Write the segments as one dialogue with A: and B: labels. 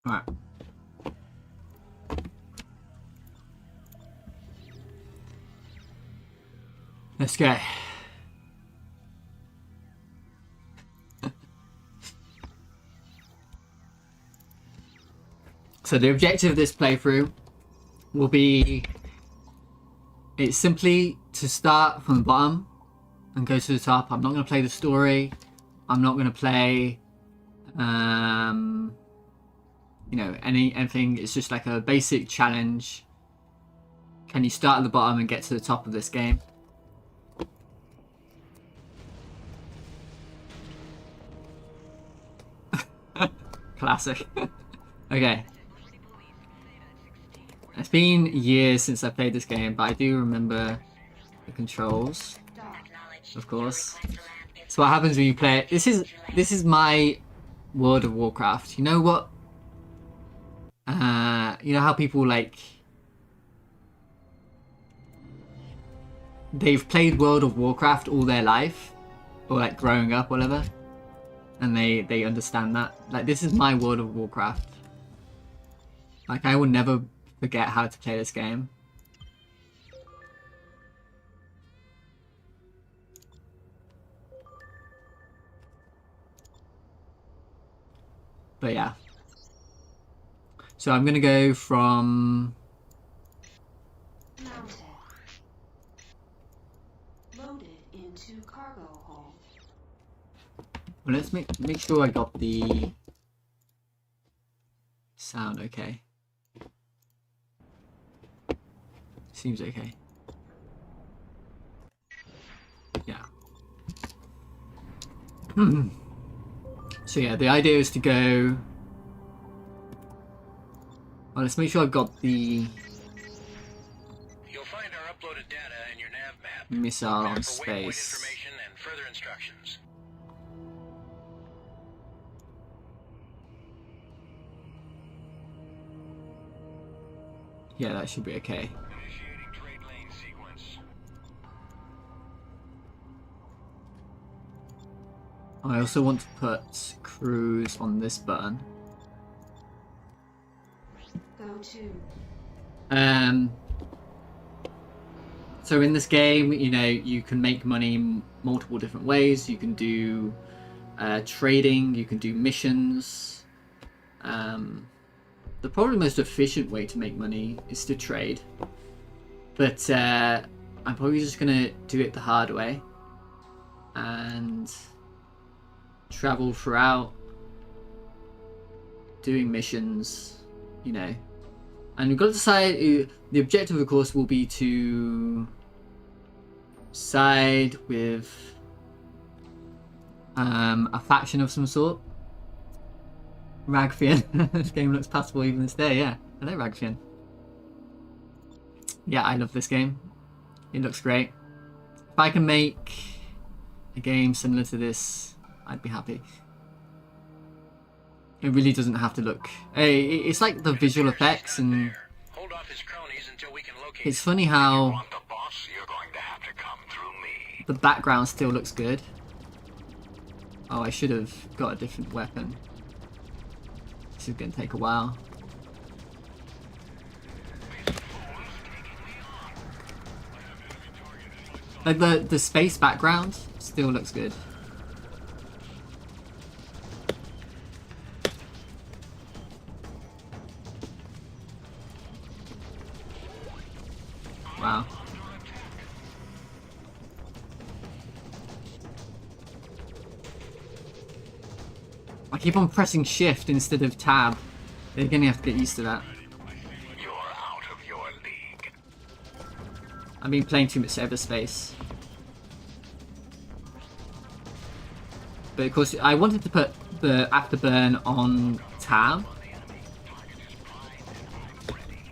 A: Alright. Let's go. So the objective of this playthrough will be, it's simply to start from the bottom and go to the top. I'm not going to play the story. I'm not going to play, you know, anything. It's just like a basic challenge. Can you start at the bottom and get to the top of this game? Classic. Okay. It's been years since I played this game, but I do remember the controls, of course. So what happens when you play it? This is my World of Warcraft. You know what? You know how people like, they've played World of Warcraft all their life, or like growing up, whatever, and they understand that. Like, this is my World of Warcraft. Like, I will never forget how to play this game. But yeah. So I'm gonna go from
B: mounted. Loaded into cargo hold.
A: well, let's make sure I got the sound okay. Seems okay. Yeah. So yeah, the idea is to go. Well, let's make sure I've got the
C: You'll find our uploaded data in your nav map.
A: missile on
C: Map for waypoint
A: space.
C: information and further instructions.
A: Yeah, that should be okay.
C: Initiating trade lane sequence.
A: I also want to put cruise on this button.
B: Go to.
A: So in this game, you know, you can make money multiple different ways. You can do trading, you can do missions. The probably most efficient way to make money is to trade. But I'm probably just going to do it the hard way. And travel throughout doing missions, you know. And we've got to decide, the objective of course will be to side with a faction of some sort. Ragfian. This game looks passable even this day, yeah. Hello Ragfian. Yeah, I love this game. It looks great. If I can make a game similar to this, I'd be happy. It really doesn't have to look... It's like the visual effects, and
C: Hold off his cronies until we can locate
A: it's funny how
C: want the boss, you're going to have to come through me.
A: the background still looks good. Oh, I should have got a different weapon. This is going to take a while. Like the space background still looks good. Wow. I keep on pressing shift instead of tab. They're gonna have to get used to that.
C: You're out of your league.
A: I've been playing too much cyberspace. But of course, I wanted to put the afterburn on tab.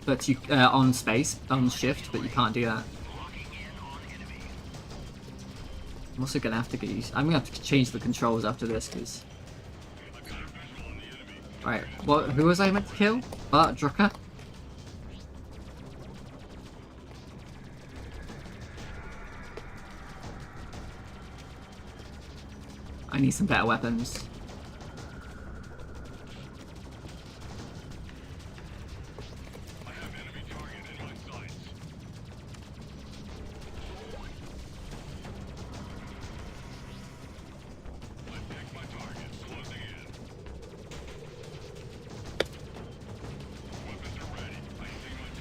A: But you, on space, on shift, but you can't do that. I'm also gonna have to get used. I'm gonna have to change the controls after this, because. Right, what? Who was I meant to kill? Drucker? I need some better weapons.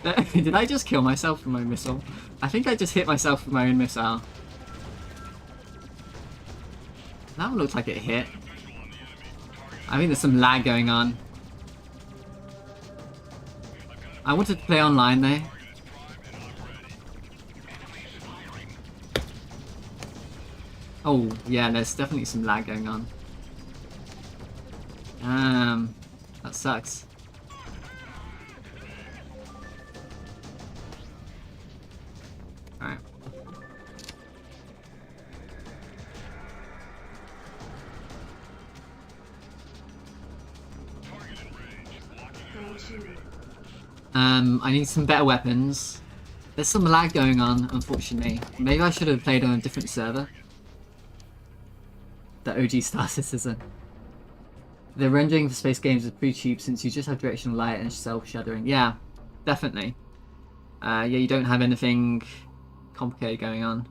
A: Did I just kill myself with my missile? I think I just hit myself with my own missile. That one looks like it hit. I think there's some lag going on. I wanted to play online though. Oh, yeah, there's definitely some lag going on. That sucks. Alright.
B: Go to.
A: I need some better weapons. There's some lag going on, unfortunately. Maybe I should have played on a different server. The OG Star Citizen. The rendering for space games is pretty cheap since you just have directional light and self-shadowing. Yeah, definitely. Yeah, you don't have anything complicated going on.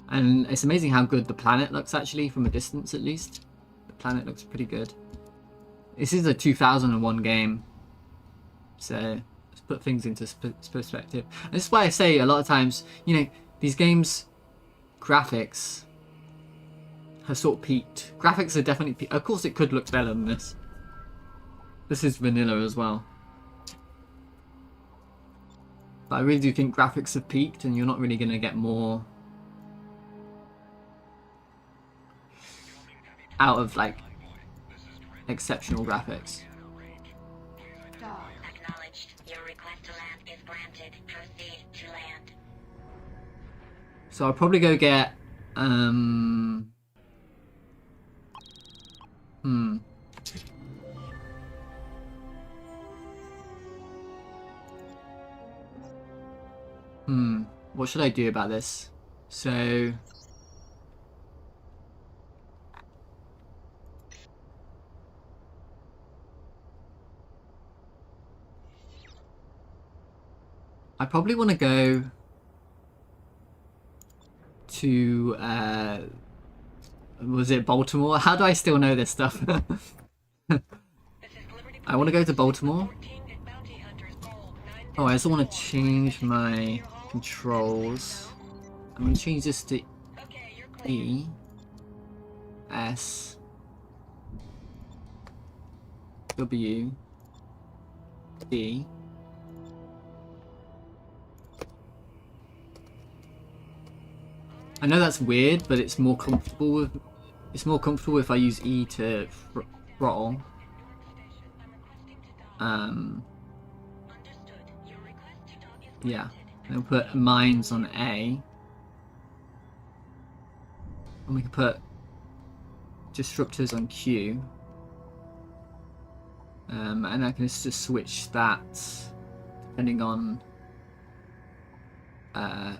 A: And it's amazing how good the planet looks actually, from a distance at least. The planet looks pretty good. This is a 2001 game. So, let's put things into perspective. And this is why I say a lot of times, you know, these games, graphics have sort of peaked. Graphics are definitely peaked. Of course it could look better than this. This is vanilla as well. But I really do think graphics have peaked and you're not really going to get more out of like exceptional graphics.
B: Dog.
D: Acknowledged. Your request to land is granted. Proceed to land.
A: So I'll probably go get what should I do about this? So I probably want to go to was it Baltimore? How do I still know this stuff? I want to go to Baltimore. Oh, I also want to change my controls. I'm going to change this to E, S, W, D. I know that's weird, but it's more comfortable with. It's more comfortable if I use E to throttle. Yeah, I'll put mines on A, and we can put disruptors on Q, and I can just switch that depending on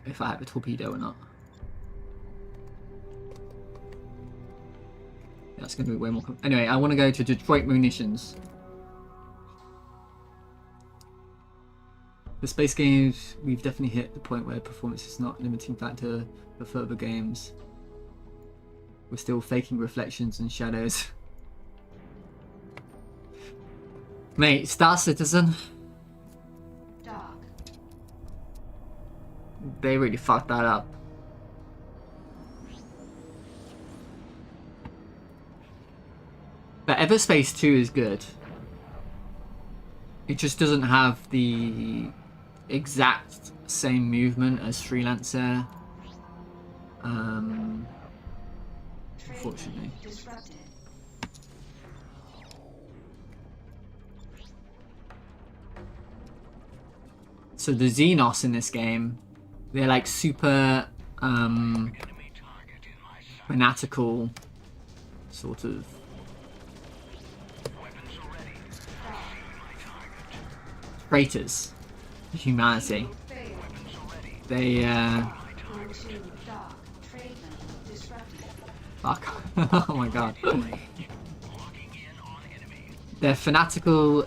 A: if I have a torpedo or not. That's going to be way more. Anyway, I want to go to Detroit Munitions. The space games, we've definitely hit the point where performance is not a limiting factor for further games. We're still faking reflections and shadows. Mate, Star Citizen.
B: Dog.
A: They really fucked that up. But Everspace 2 is good. It just doesn't have the exact same movement as Freelancer. Unfortunately.
B: Disrupted.
A: So the Xenos in this game, they're like super fanatical sort of traitors to humanity. They fuck. Oh my god. They're fanatical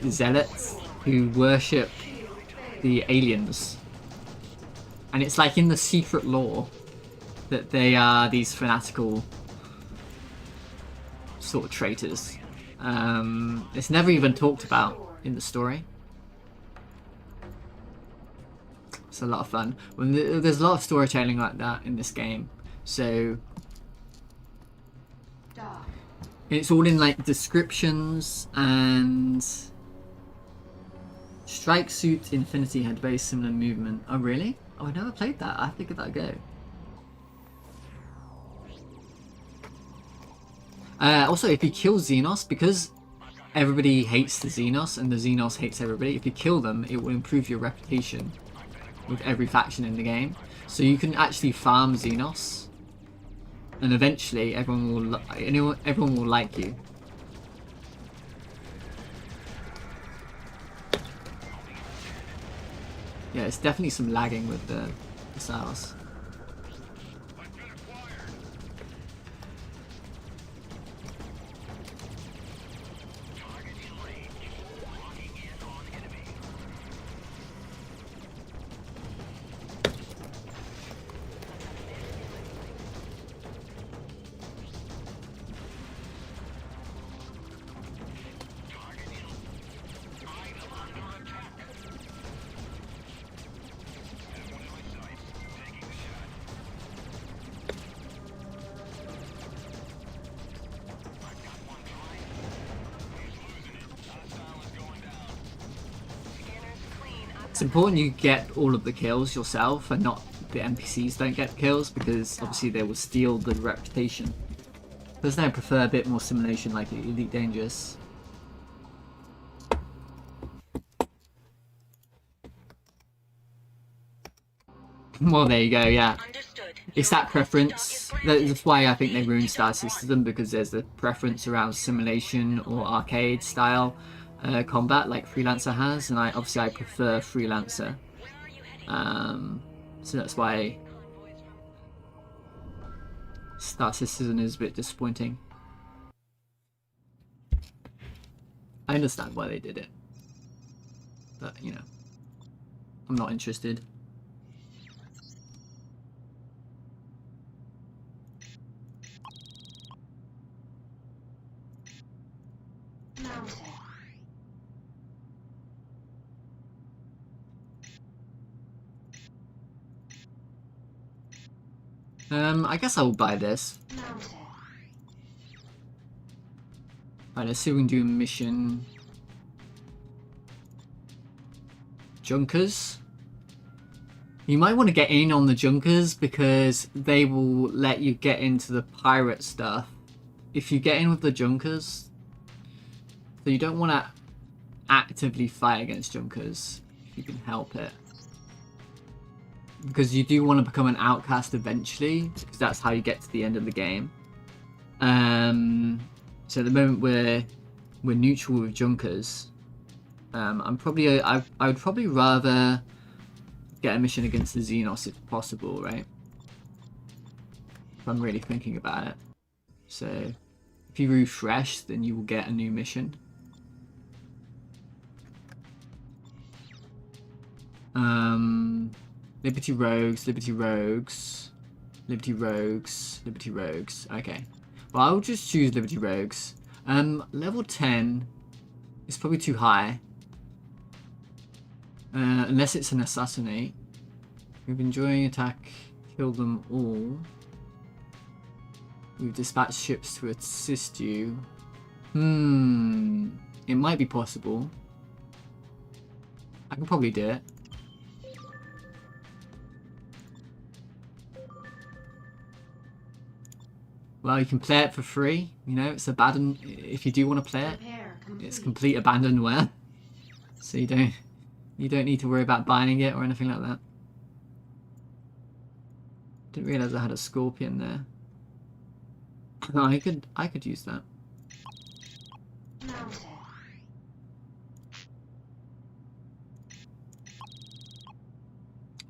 A: zealots who worship the aliens. And it's like in the secret lore that they are these fanatical sort of traitors. It's never even talked about in the story. It's a lot of fun. There's a lot of storytelling like that in this game. So
B: Dock.
A: it's all in like descriptions, and Strike Suit Infinity had very similar movement. Oh really? Oh, I never played that. I have to give that a go. Also, if you kill Xenos, because everybody hates the Xenos and the Xenos hates everybody, if you kill them, it will improve your reputation with every faction in the game. So you can actually farm Xenos, and eventually everyone will like you. Yeah, it's definitely some lagging with the missiles. It's important you get all of the kills yourself and not the NPCs don't get the kills, because obviously they will steal the reputation. Personally, I prefer a bit more simulation like Elite Dangerous. Well, there you go, yeah. It's that preference. That's why I think they ruined Star System, because there's a preference around simulation or arcade style combat like Freelancer has, and I prefer Freelancer. So that's why Star System is a bit disappointing. I understand why they did it, but you know, I'm not interested.
B: Mounted.
A: I guess I will buy this.
B: Mounted.
A: Right, let's see if we can do a mission. Junkers. You might want to get in on the Junkers because they will let you get into the pirate stuff. If you get in with the Junkers, so you don't want to actively fight against Junkers if you can help it. Because you do want to become an outcast eventually, because that's how you get to the end of the game. So at the moment we're neutral with Junkers. I would probably rather get a mission against the Xenos if possible, right? If I'm really thinking about it. So if you refresh, then you will get a new mission. Liberty Rogues, Liberty Rogues, Liberty Rogues, Liberty Rogues. Okay. Well, I'll just choose Liberty Rogues. Level 10 is probably too high. Unless it's an assassinate. We've been enjoying attack, kill them all. We've dispatched ships to assist you. It might be possible. I can probably do it. Well, you can play it for free. You know, it's abandoned. If you do want to play it, it's complete abandonware. So you don't need to worry about buying it or anything like that. Didn't realize I had a scorpion there. No, I could use that.
B: Mounted.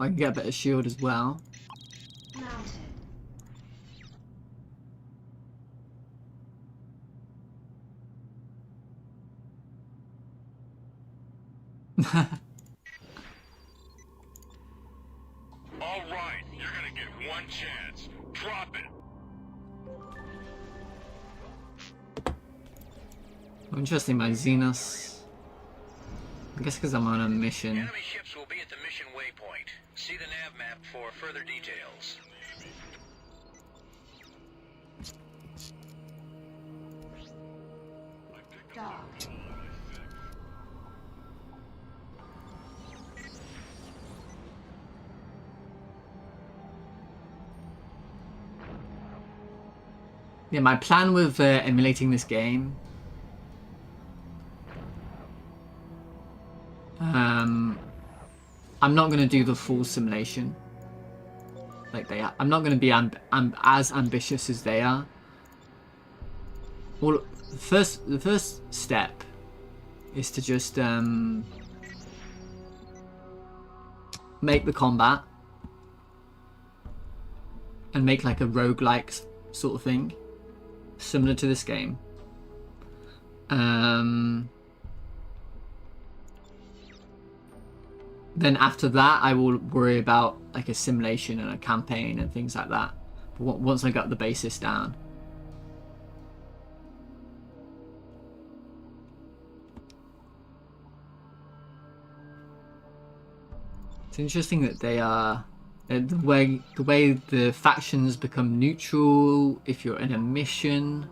A: I can get a better shield as well.
B: Mounted.
C: All right, you're gonna get one chance. Drop it.
A: I'm interested in my Xenos. I guess because I'm on a mission.
C: Enemy ships will be at the mission waypoint. See the nav map for further details.
B: Dog.
A: Yeah, my plan with emulating this game, I'm not gonna do the full simulation like they are. I'm not gonna be as ambitious as they are. Well, the first step is to just make the combat and make like a roguelike sort of thing, similar to this game. Then after that, I will worry about like a simulation and a campaign and things like that. But once I got the basis down. It's interesting that they are the way the factions become neutral if you're in a mission.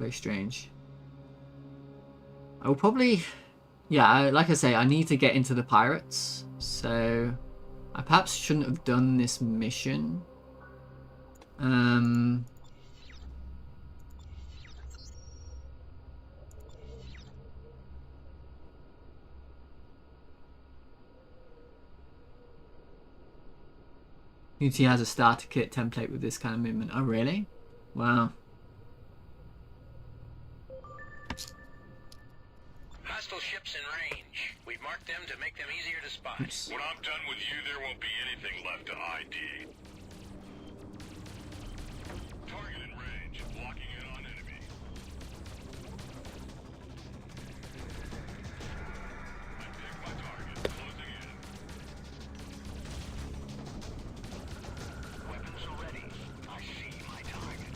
A: Very strange. I will probably, yeah, like I say, I need to get into the pirates, so I perhaps shouldn't have done this mission. Unity has a starter kit template with this kind of movement. Oh, really? Wow.
C: Hostile ships in range. We've marked them to make them easier to spot.
A: Oops.
E: When I'm done with you, there won't be anything left to ID. Target in range. Locking in on enemy. I picked my target. Closing in.
C: Weapons are ready. I see my target.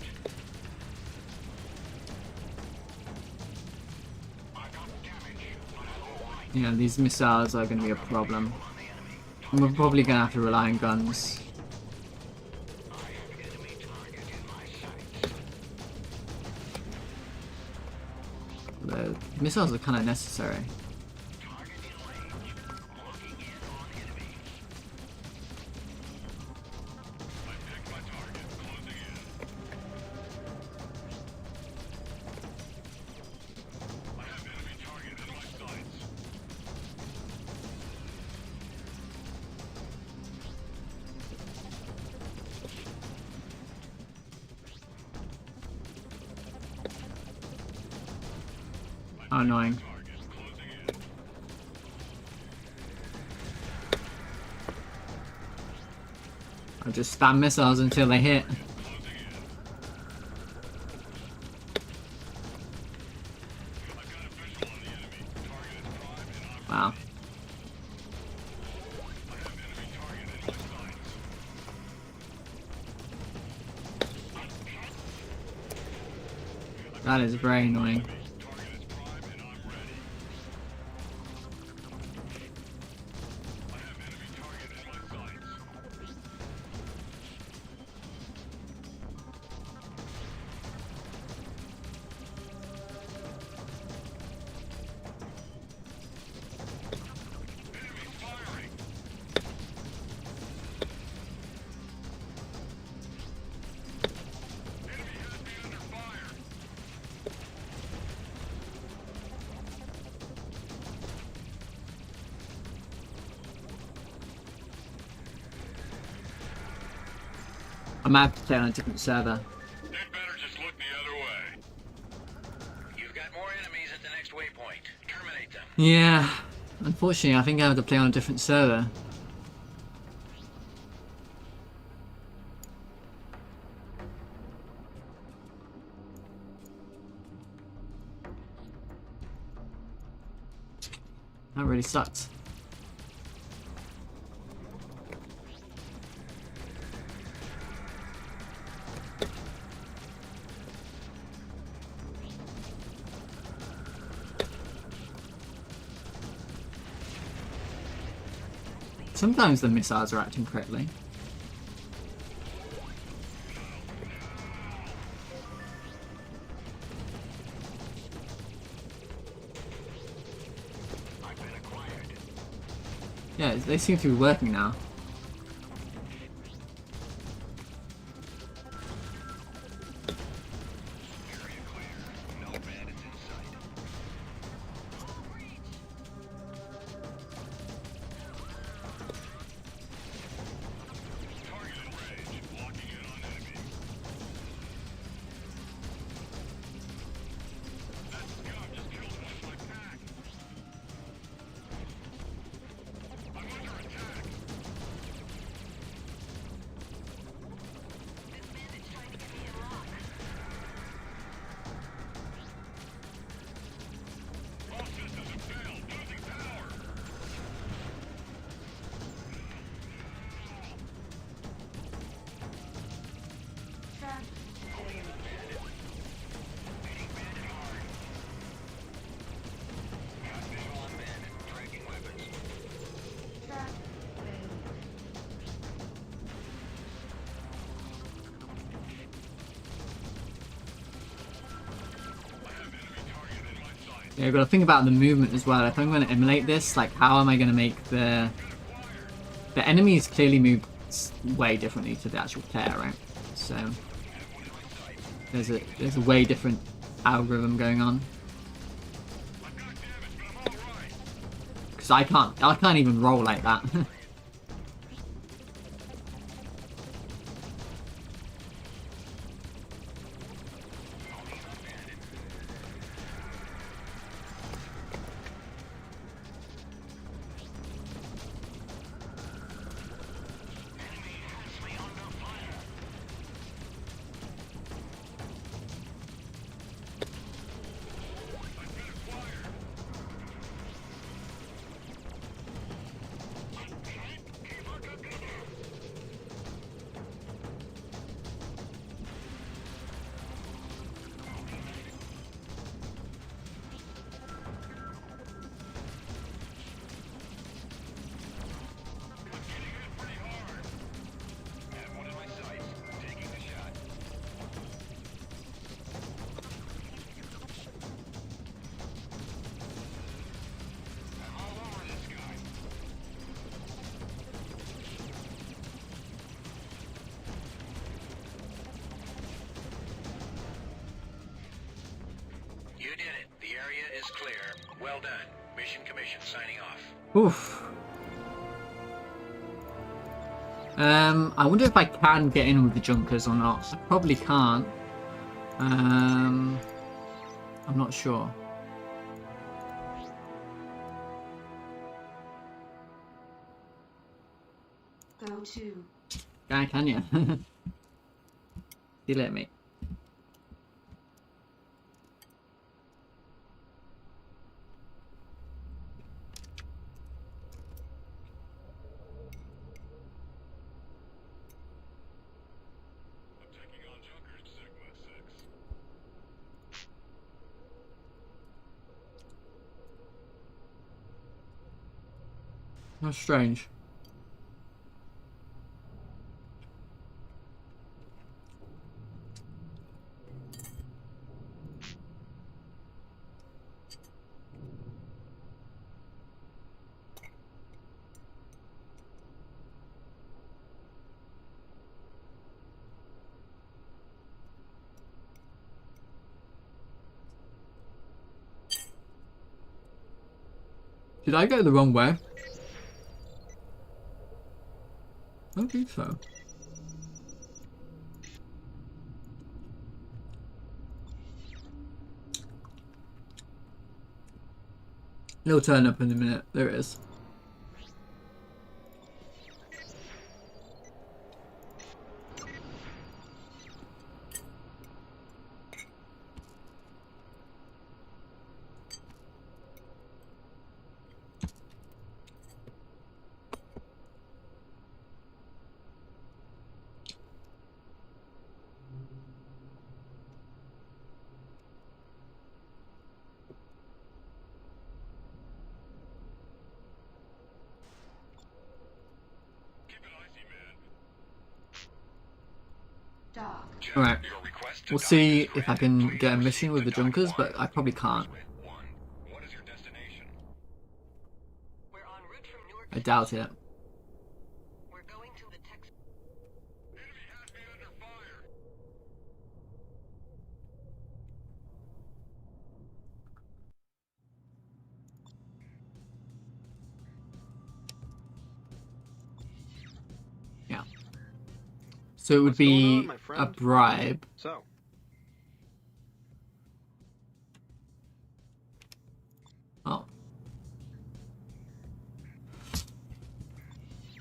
C: I got damage, but I don't like
A: Yeah, these missiles are going to be a problem. And we're probably going to have to rely on guns. The missiles are kind of necessary.
E: I picked my target. Closing in. I have enemy target in my sights.
A: Oh, annoying.
E: Target. Closing in.
A: I'll just spam missiles until they hit.
E: Closing in. I've got a visual on the enemy. Target is primed and I'm
A: Wow.
E: I have enemy target in my sights.
A: That is very annoying.
E: Target is primed and I'm ready. I have enemy target in my sights. Enemy firing. Enemy has me under fire.
A: I might have to play on a different server.
E: They'd better just look the other way.
C: You've got more enemies at the next waypoint. Terminate them.
A: Yeah. Unfortunately, I think I have to play on a different server. That really sucks. Sometimes the missiles are acting correctly. Yeah, they seem to be working now.
B: Trap failed. Trap failed.
A: Yeah, I've got to think about the movement as well. If I'm going to emulate this, like, how am I going to make the enemies clearly move way differently to the actual player, right? So there's a way different algorithm going on. Because I can't even roll like that.
C: You did it. The area is clear. Well done. Mission Commission signing off.
A: Oof. I wonder if I can get in with the Junkers or not. I probably can't. I'm not sure.
B: Go to.
A: Can you? You let me.
E: I'm taking on Junkers, Sigma 6.
A: How strange. Did I go the wrong way? I don't think so. It'll turn up in a minute. There it is. Alright,
C: Your request to
A: we'll
C: dock
A: see
C: is
A: if I
C: granted.
A: can
C: Please
A: get a
C: proceed
A: mission with
C: to
A: the
C: dock
A: Junkers,
C: one.
A: but I probably can't.
C: One. What is your destination?
F: We're en route from Newark.
A: I doubt it.
F: We're going to the Texas.
E: Enemy has me under fire.
A: Yeah. So it would
G: What's going
A: be
G: on, my
A: a
G: friend?
A: bribe.
G: So,
A: Oh.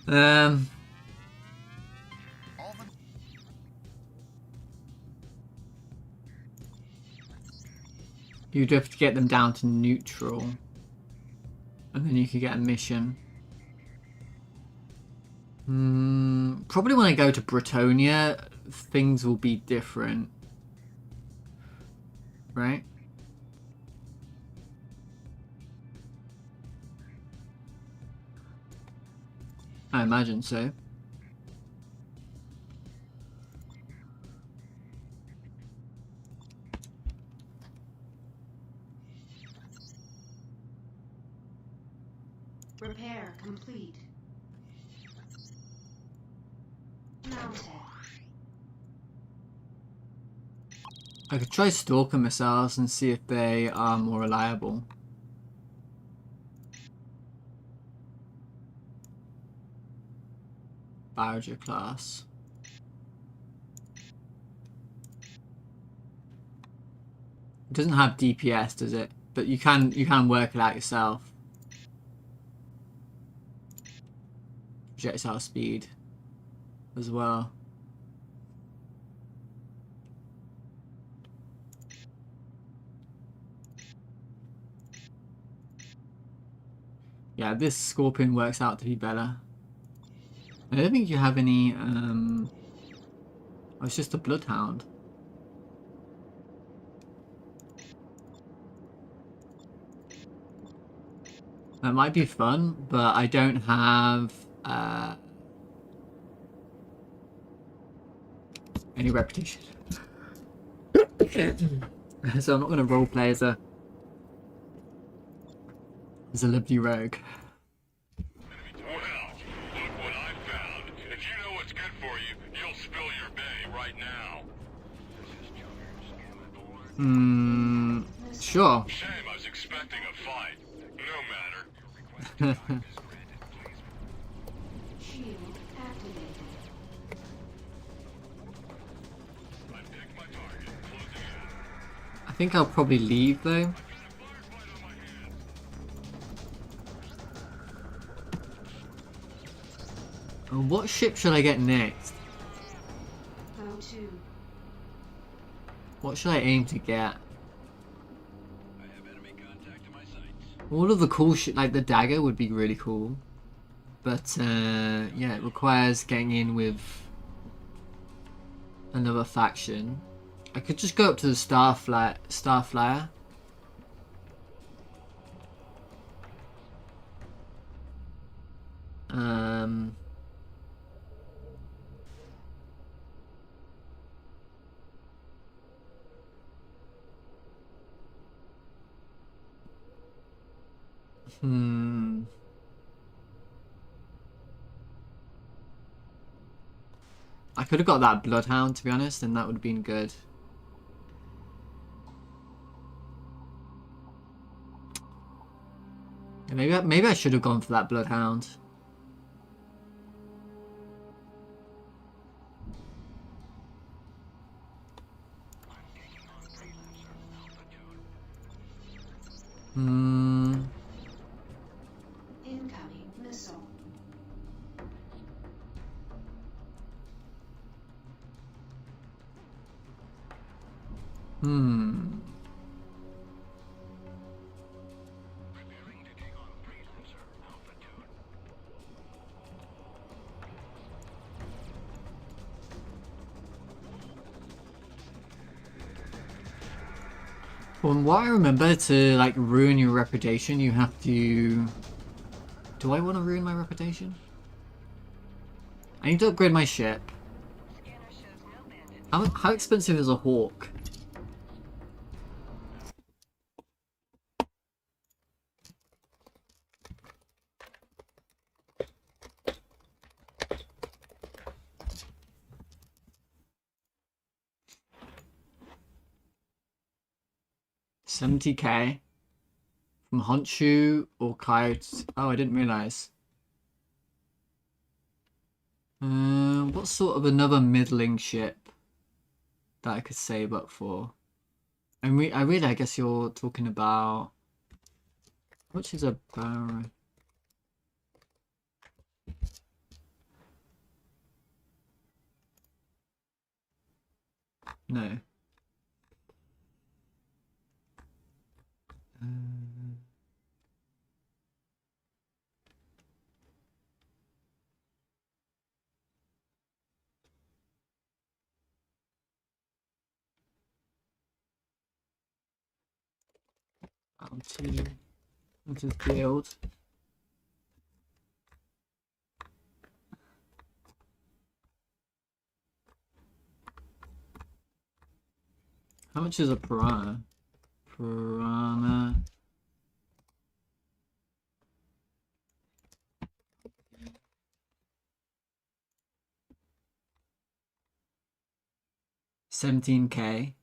A: Um. You'd have to get them down to neutral. And then you could get a mission. Probably when I go to Britonia, things will be different. Right? I imagine so.
B: Repair complete. Mounted.
A: I could try stalker missiles and see if they are more reliable. Barrager class. It doesn't have DPS, does it? But you can work it out yourself. Projectile speed as well. Yeah, this Scorpion works out to be better. I don't think you have any, oh, it's just a Bloodhound. That might be fun, but I don't have, any reputation. So I'm not going to roleplay as a lovely rogue.
E: Well, look what I found. If you know what's good for you, you'll spill your bay right now.
A: Sure.
E: Shame, I was expecting a fight. No matter.
B: Shield activated.
E: I picked my target. Closing in.
A: I think I'll probably leave though.
E: Got a firefight on my hands.
A: What ship should I get next?
B: O2.
A: What should I aim to get?
C: I have enemy contact to my sights.
A: All of the cool shit, like the dagger, would be really cool. But yeah, it requires getting in with another faction. I could just go up to the Starflyer. I could have got that Bloodhound, to be honest, and that would have been good. Yeah, maybe I should have gone for that Bloodhound.
B: Incoming missile.
E: Preparing to take on Freelancer, Alpha 2.
A: From what I remember, to like ruin your reputation, you have to... Do I want to ruin my reputation? I need to upgrade my ship.
F: Scanner shows no bandits.
A: How expensive is a hawk? $70K from Honshu or Coyote. Oh, I didn't realize. What sort of another middling ship that I could save up for? I guess you're talking about, which is a barren. No. Onto build. How much is a piranha? Piranha. $17K.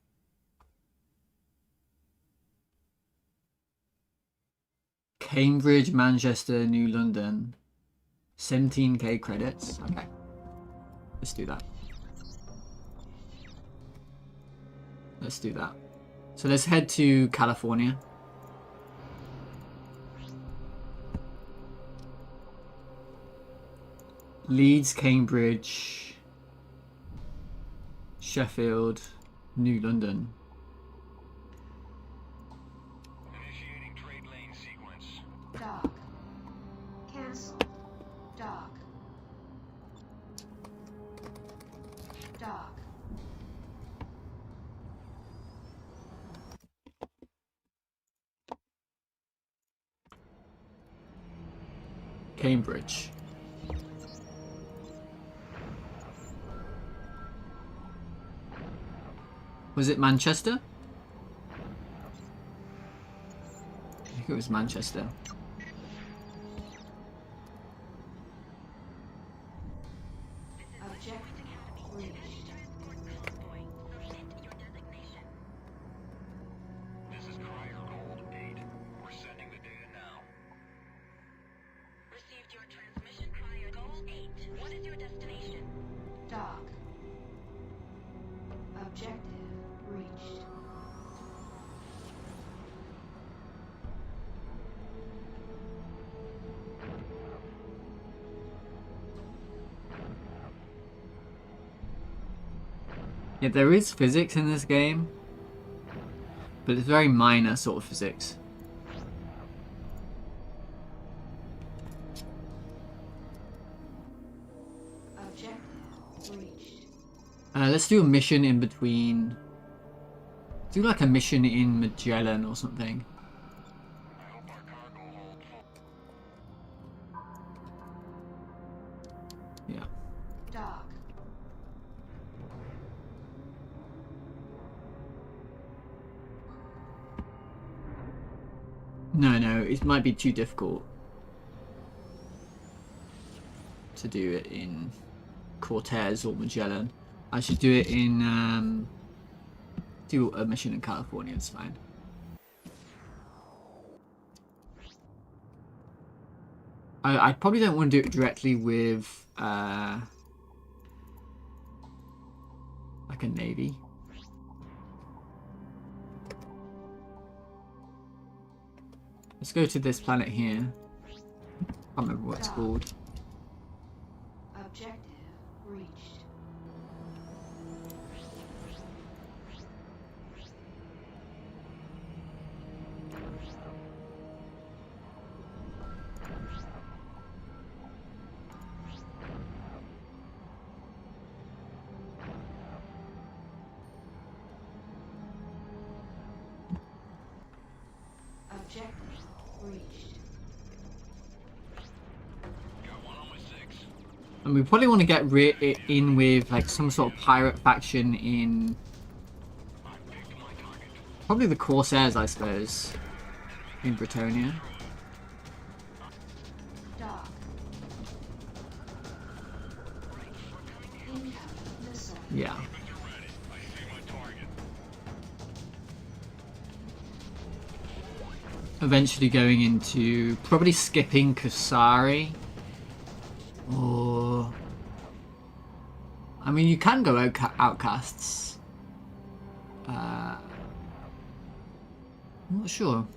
A: Cambridge, Manchester, New London. 17K credits. Okay. Let's do that. Let's do that. So let's head to California. Leeds, Cambridge, Sheffield, New London.
C: Initiating trade lane sequence.
B: Dock. Cancel. Dock. Dock.
A: Cambridge. Was it Manchester? I think it was Manchester.
B: Objective reached.
C: This is Crier Gold 8. We're sending the data now.
D: Received your transmission, Crier Goal 8. What is your destination?
B: Dock. Objective reached.
A: Yeah, there is physics in this game, but it's very minor sort of physics.
B: Objective reached.
A: Let's do a mission in between. Do like a mission in Magellan or something.
E: I hope our cargo hold full.
A: Yeah.
B: Dock.
A: No, it might be too difficult to do it in Cortez or Magellan. I should do it in do a mission in California. It's fine. I probably don't want to do it directly with like a navy. Let's go to this planet here. I can't remember what it's called.
B: Objective reached. Objective reached.
E: Got one on my 6.
A: And we probably want to get in with like some sort of pirate faction in probably the Corsairs, I suppose, in Britonia.
B: Dock. Incoming missile.
A: Yeah. Eventually going into probably skipping Kasari. Or I mean, you can go Outcasts. I'm not sure.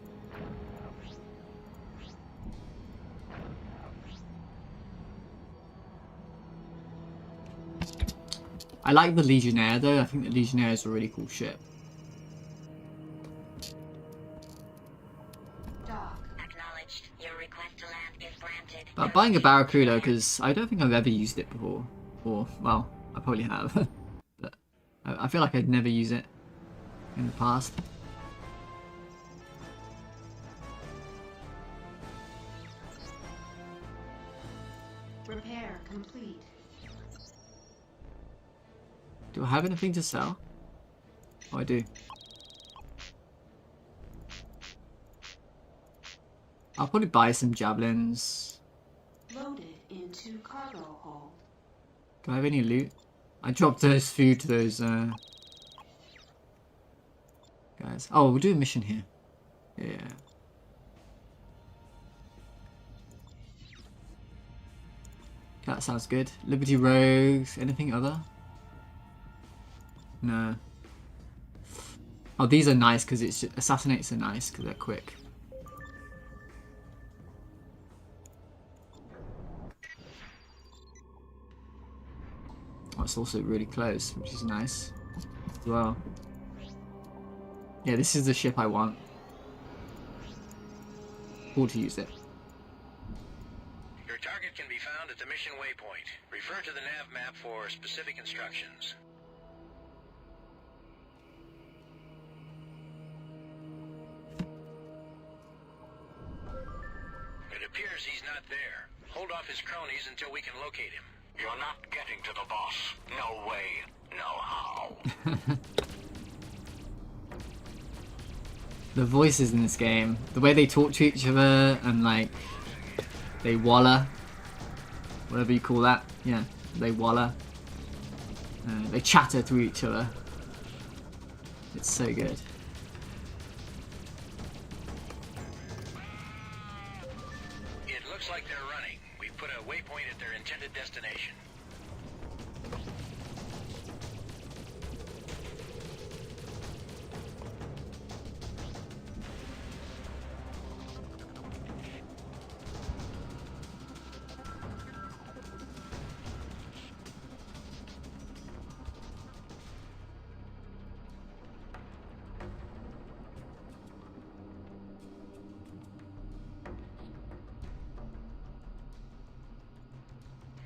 A: I like the Legionnaire though. I think the Legionnaire is a really cool ship.
B: Dock.
D: Acknowledged. Your request to land is granted.
A: But buying a Barracuda, because I don't think I've ever used it before. Or, well, I probably have. But I feel like I'd never use it in the past.
B: Repair complete.
A: Do I have anything to sell? Oh, I do. I'll probably buy some javelins.
B: Loaded into cargo hold.
A: Do I have any loot? I dropped those food to those guys. Oh, we'll do a mission here. Yeah. That sounds good. Liberty Rogues. Anything other? No. Oh, these are nice because it's just, assassinates are nice because they're quick. Oh, it's also really close, which is nice as well. Yeah, this is the ship I want. Cool to use it.
C: Your target can be found at the mission waypoint. Refer to the nav map for specific instructions. It appears he's not there. Hold off his cronies until we can locate him.
E: You're not getting to the boss. No way, no how.
A: The voices in this game, the way they talk to each other and like they walla, whatever you call that. Yeah, they walla. They chatter to each other. It's so good.
C: It looks like they're running. We've put a waypoint at their intended destination.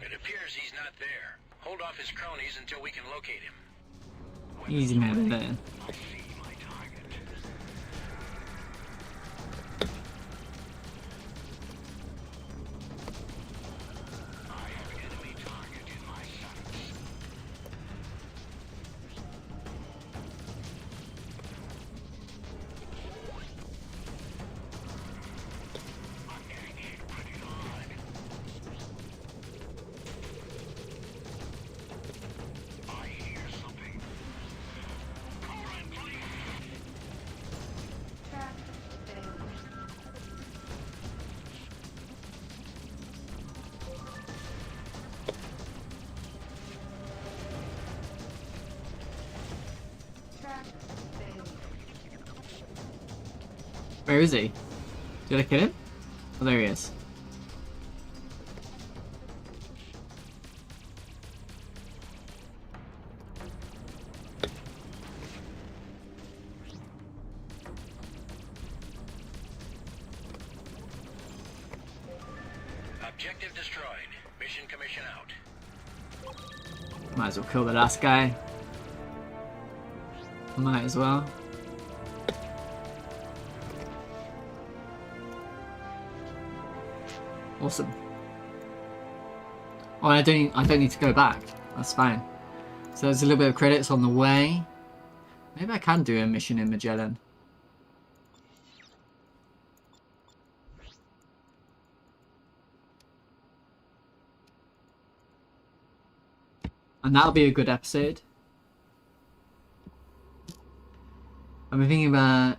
C: It appears he's not there. Hold off his cronies until we can locate him.
A: Easy man there.
B: Track failed. Track failed.
A: Where is he? Did I kill him? Oh, there he is.
C: Objective destroyed. Mission commission out.
A: Might as well kill the last guy. Might as well. Awesome. Oh, I don't need to go back. That's fine. So there's a little bit of credits on the way. Maybe I can do a mission in Magellan. And that'll be a good episode. I'm thinking about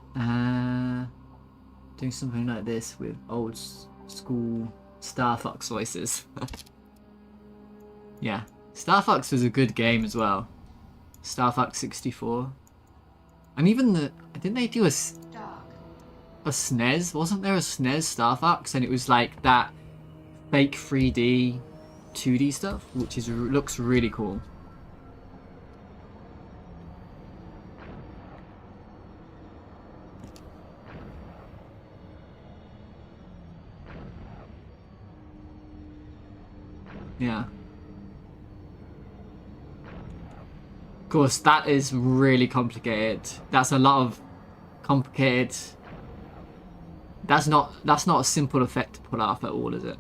A: doing something like this with old school Star Fox voices. Yeah, Star Fox was a good game as well. Star Fox 64. And even didn't they do a SNES? Wasn't there a SNES Star Fox? And it was like that fake 3D 2D stuff, which looks really cool. Yeah. Of course, that is really complicated. That's a lot of complicated. That's not a simple effect to pull off at all, is it?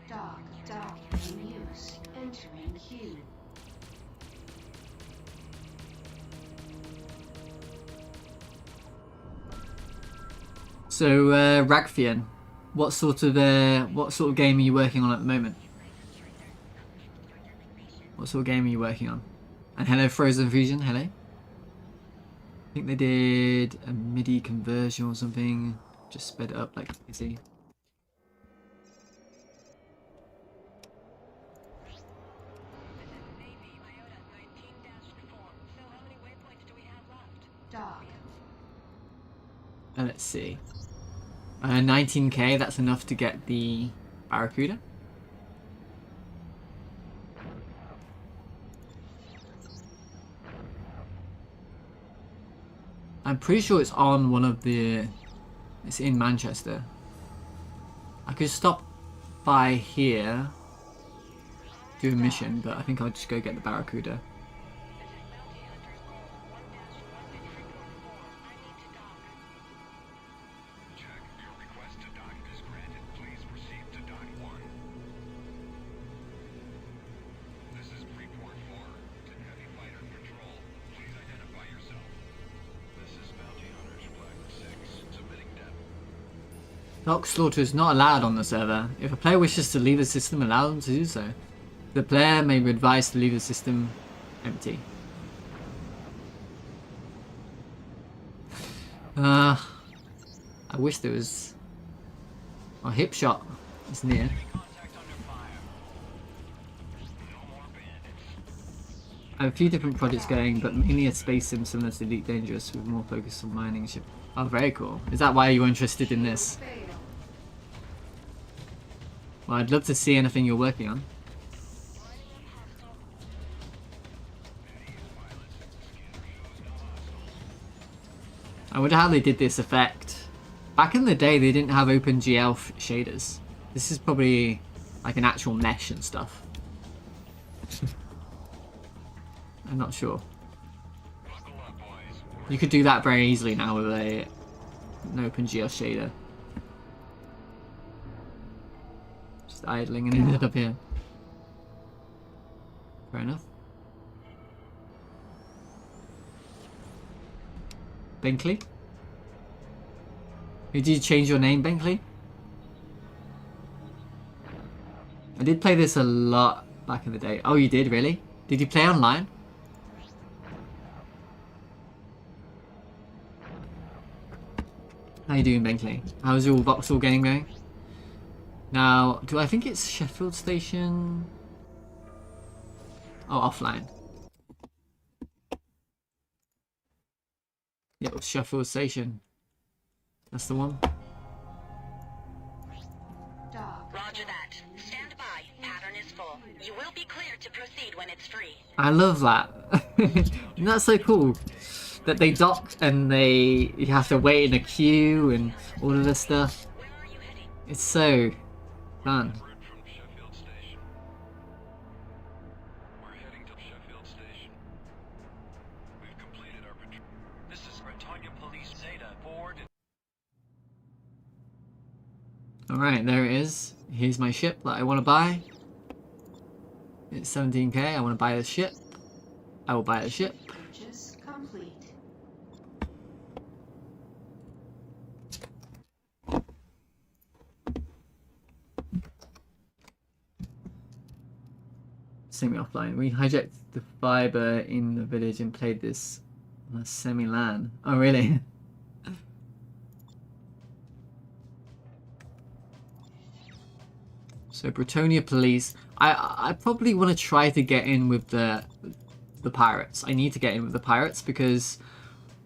B: Dock in use. Entering queue.
A: So, Ragfian, what sort of game are you working on at the moment? What sort of game are you working on? And hello, Frozen Fusion, hello. I think they did a MIDI conversion or something. Just sped it up like crazy.
B: Dock.
A: Let's see. 19k, that's enough to get the Barracuda. I'm pretty sure it's on one of the... It's in Manchester. I could stop by here, do a mission, but I think I'll just go get the Barracuda. Dock slaughter is not allowed on the server. If a player wishes to leave the system, allow them to do so. The player may be advised to leave the system empty. I wish there was... A hip shot is near. I have a few different projects going, but mainly a space sim similar to Elite Dangerous with more focus on mining ship. Oh, very cool. Is that why you're interested in this? Well, I'd love to see anything you're working on. I wonder how they did this effect. Back in the day, they didn't have OpenGL shaders. This is probably like an actual mesh and stuff. I'm not sure. You could do that very easily now with an OpenGL shader. Just idling and ended up here. Fair enough. Binkley? Did you change your name, Binkley? I did play this a lot back in the day. Oh, you did, really? Did you play online? How you doing, Binkley? How's your Vauxhall game going? Now, do I think it's Sheffield Station? Oh, offline. Yeah, it was Sheffield Station. That's the one.
D: Roger that. Stand by. Pattern is full. You will be cleared to proceed when it's free.
A: I love that. Isn't that so cool? That they dock and you have to wait in a queue and all of this stuff.
D: Where are you heading?
A: It's so fun. Alright, there it is. Here's my ship that I want to buy. It's 17k. I want to buy this ship. I will buy the ship.
B: Purchase complete.
A: Semi-offline. We hijacked the fiber in the village and played this on a semi-LAN. Oh, really? So, Bretonia Police. I probably want to try to get in with the pirates. I need to get in with the pirates because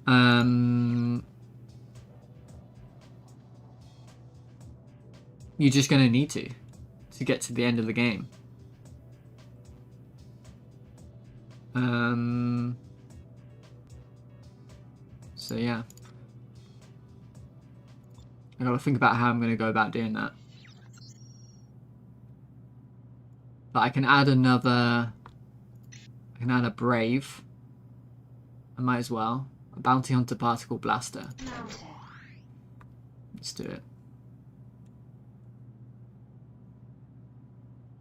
A: you're just going to need to get to the end of the game. So yeah, I gotta think about how I'm gonna go about doing that. But I can add another. I can add a brave. I might as well. A bounty hunter particle blaster.
B: Mounted.
A: Let's do it.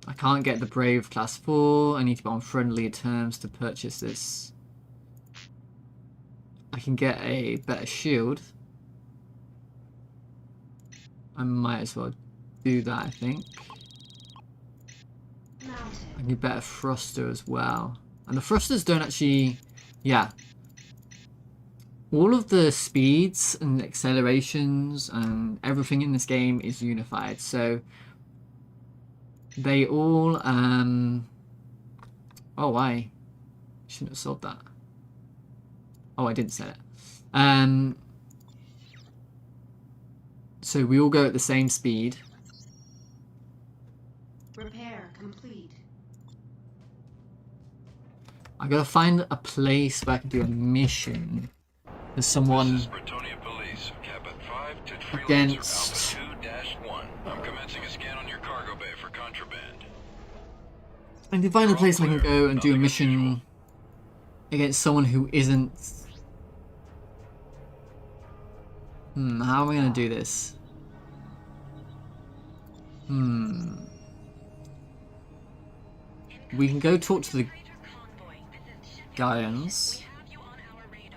A: I can't get the brave class 4. I need to be on friendly terms to purchase this. I can get a better shield. I might as well do that, I think.
B: Mounted.
A: I can get better thruster as well. And the thrusters don't actually... Yeah. All of the speeds and accelerations and everything in this game is unified. So they all... Oh, why? Shouldn't have sold that. Oh, I didn't sell it. So we all go at the same speed.
B: Repair complete.
A: I gotta find a place where I can do a mission. There's someone
E: This is Bretonia Police, Cabin 5 to Freelancer
A: against...
E: Alpha 2-1. I'm commencing a scan on your cargo bay for contraband.
A: I need to find a place I can go and do a mission against someone who isn't... how am I gonna do this? We can go talk to the Gaians.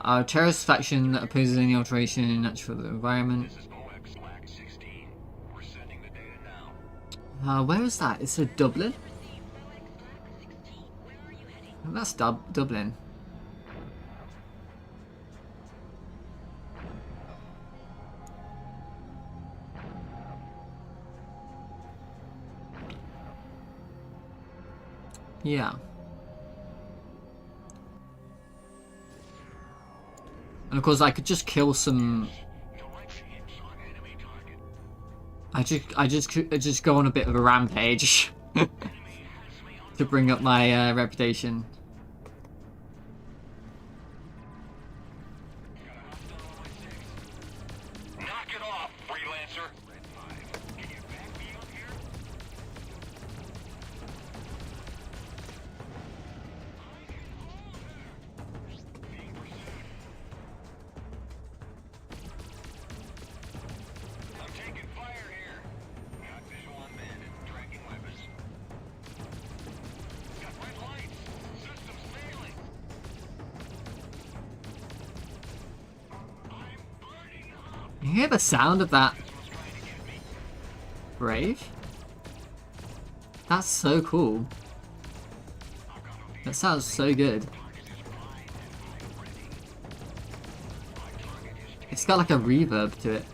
A: Our terrorist faction that opposes any alteration in natural environment.
E: This is OX Slack 16. We're sending the data now.
A: Where is that? It's Dublin? Oh, that's Dublin. Yeah. And of course I could just kill some... I just go on a bit of a rampage to bring up my reputation.
E: Knock it off, Freelancer! Can you back me up here? Being pursued. I'm taking fire here. Got visual on bandit, tracking weapons. Got red lights. System's failing. I'm burning up.
A: You hear the sound of that
E: This one's trying to get me.
A: brave? That's so cool. That sounds so good. It's got like a reverb to it.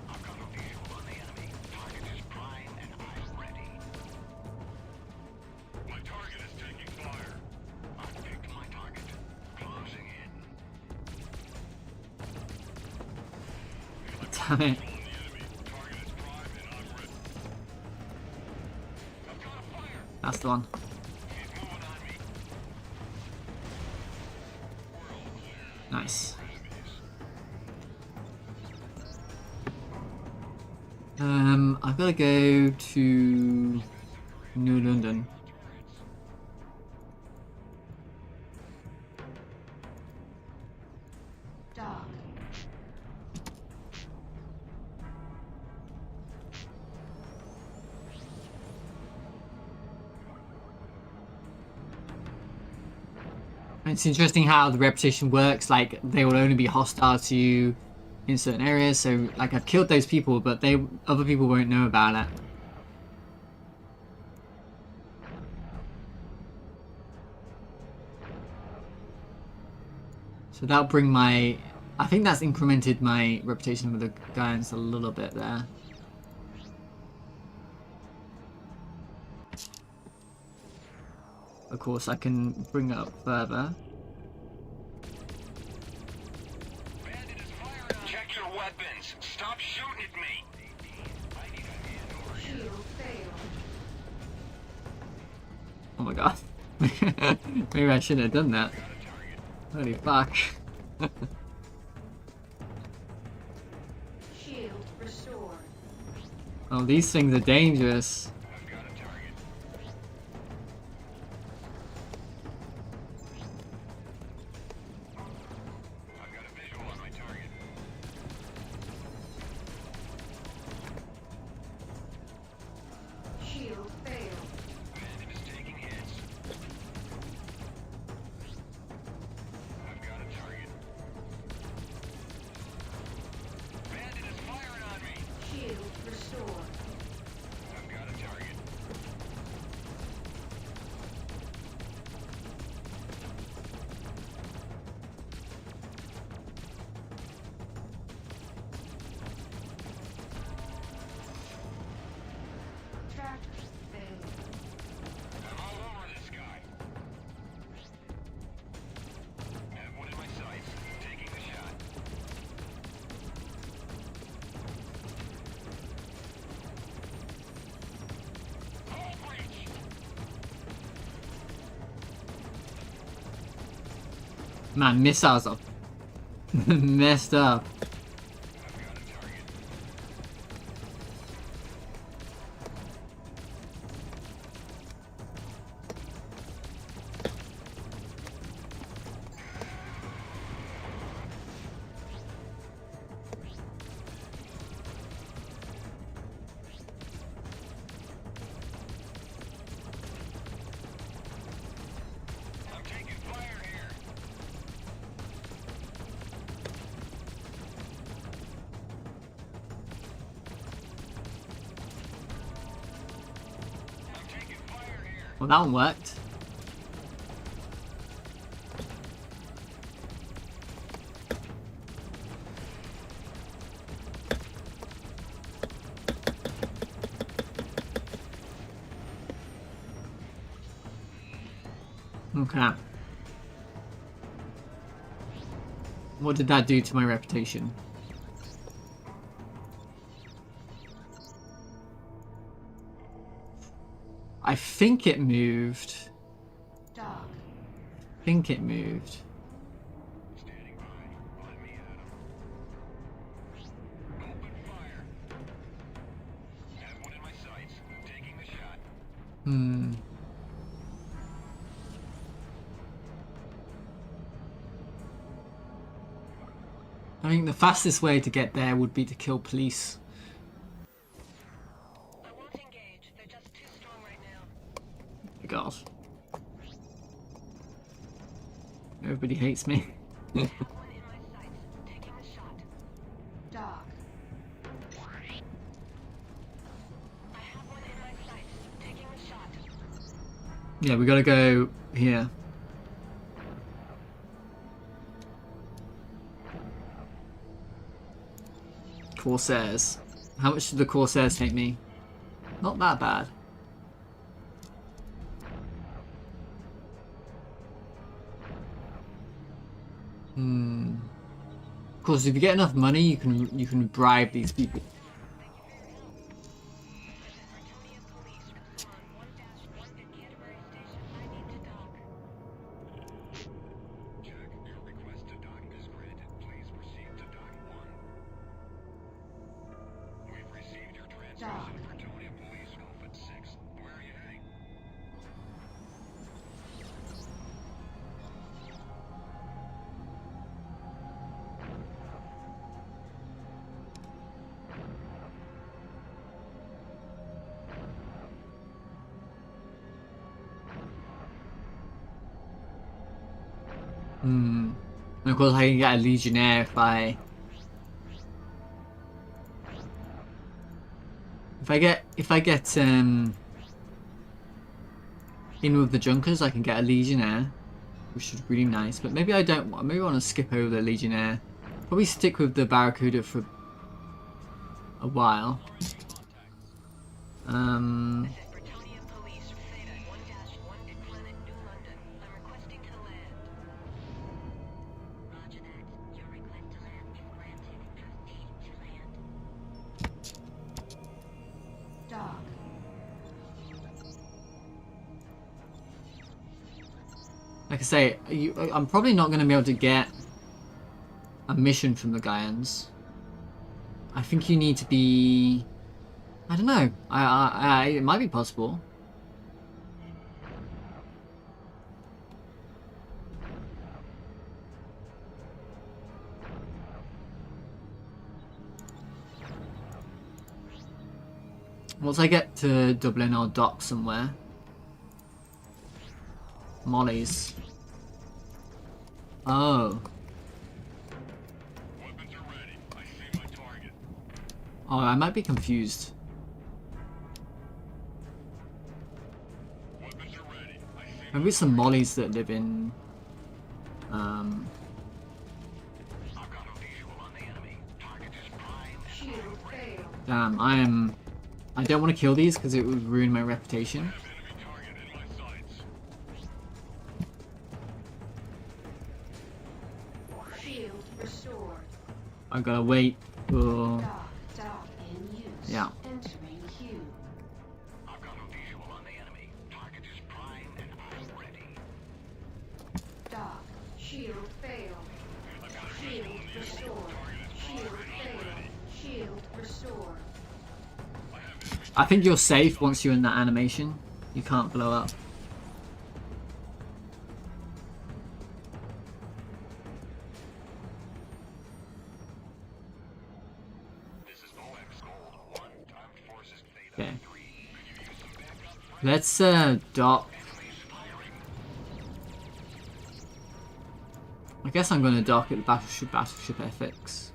E: I've got a visual on the enemy. Target is prime and I'm ready. My target is taking fire. I've picked my target. Closing in.
A: Damn it.
E: On the enemy. Target is prime and I'm ready. I've got a fire.
A: That's the one.
E: He's moving on me. World
A: Nice.
E: enemies.
A: I've got to go to New London.
B: Dock.
A: It's interesting how the reputation works. Like, they will only be hostile to you in certain areas. So, like, I've killed those people, but other people won't know about it. So that'll bring my... I think that's incremented my reputation with the guys a little bit there. Of course, I can bring it up further.
C: Check your weapons. Stop shooting at me.
B: Shield failed.
A: Oh my god. Maybe I shouldn't have done that. Holy fuck.
B: Shield restored.
A: Oh, these things are dangerous.
B: Shield failed. Shield restored. Track failed.
E: I'm all over this guy. Have one in my sights. Taking the shot. Hull breach!
A: Man, missiles are messed up.
E: I'm taking fire here. I'm taking fire here.
A: Well, that one worked. Okay. What did that do to my reputation? I think it moved.
B: Dock.
A: I think it moved.
E: Standing by. Let me at him. Open fire. Have one in my sights. Taking the shot.
A: Hmm. I think the fastest way to get there would be to kill police.
F: I won't engage. They're just too strong right now.
A: God. Everybody hates me.
F: I have one in my sights. Taking the shot.
B: Dock.
F: I have one in my sights. Taking the shot.
A: Yeah, we gotta go here. Corsairs. How much did the Corsairs take me? Not that bad. Of course, if you get enough money, you can bribe these people.
F: Artonia Police, respond 1-1 at Canterbury Station. I need to dock.
E: Check. Your request to dock is granted. Please proceed to dock 1. We've received your
B: Dock.
C: Pretonia Police Scope at 6. Where are you heading?
A: And of course I can get a Legionnaire if I get in with the Junkers, I can get a Legionnaire, which is really nice. But maybe I don't. Maybe I want to skip over the Legionnaire. Probably stick with the Barracuda for a while.
F: This is Pretonia Police. 1-1 at Planet New London. I'm requesting to land.
D: Roger that. Your request to land is granted. Proceed to land.
B: Dock.
A: Like I say, I'm probably not going to be able to get a mission from the Gaians. I think you need to be. I don't know. It might be possible. Once I get to Dublin, I'll dock somewhere. Molly's. Oh.
E: Weapons are ready. I see my target.
A: Oh, I might be confused.
E: Weapons are ready. I see
A: Maybe some Mollies that live in.
C: I've got a visual on the enemy. Target is prime.
B: Shield failed.
A: Damn, I don't want to kill these because it would ruin my reputation.
E: enemy target in my sights.
B: Shield restored.
A: I gotta wait for.
B: Dock in use.
A: Yeah.
B: Entering queue.
C: I've got a visual on the enemy. Target is prime and I'm ready.
B: Dock. Shield failed. Shield restored. Shield failed. Shield restored.
A: I think you're safe once you're in that animation. You can't blow up.
C: This is OX Gold 1. Armed Forces Theta
A: Okay.
C: 3.
A: Let's dock. I guess I'm gonna dock at the Battleship FX.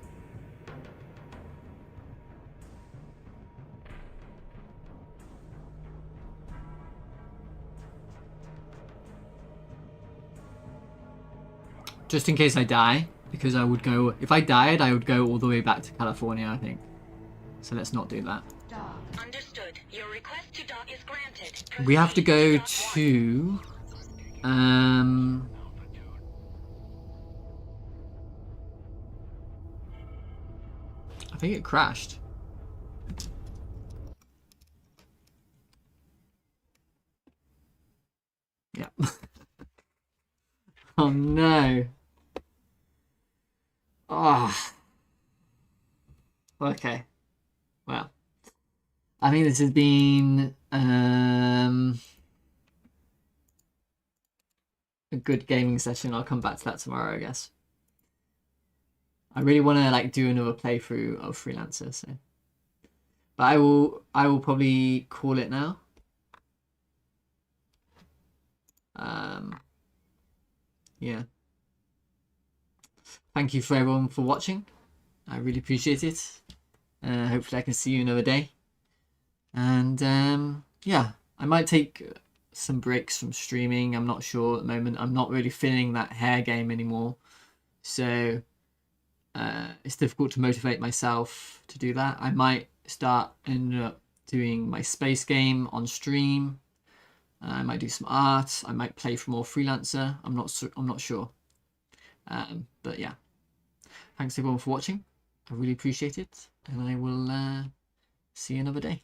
A: Just in case I die, because I would go. If I died, I would go all the way back to California, I think. So let's not do that.
B: Dock.
D: Understood. Your request to dock is granted.
A: We have to go
D: Proceed dock one.
A: to. I think it crashed. Yeah. Oh no. Oh. Okay. Well. I think this has been a good gaming session. I'll come back to that tomorrow, I guess. I really want to like do another playthrough of Freelancer, so. But I will probably call it now. Yeah. Thank you for everyone for watching. I really appreciate it. Hopefully I can see you another day. And yeah, I might take some breaks from streaming. I'm not sure at the moment. I'm not really feeling that hair game anymore. So it's difficult to motivate myself to do that. I might start end up doing my space game on stream. I might do some art. I might play for more Freelancer. I'm not sure. But yeah, thanks everyone for watching. I really appreciate it, and I will see you another day.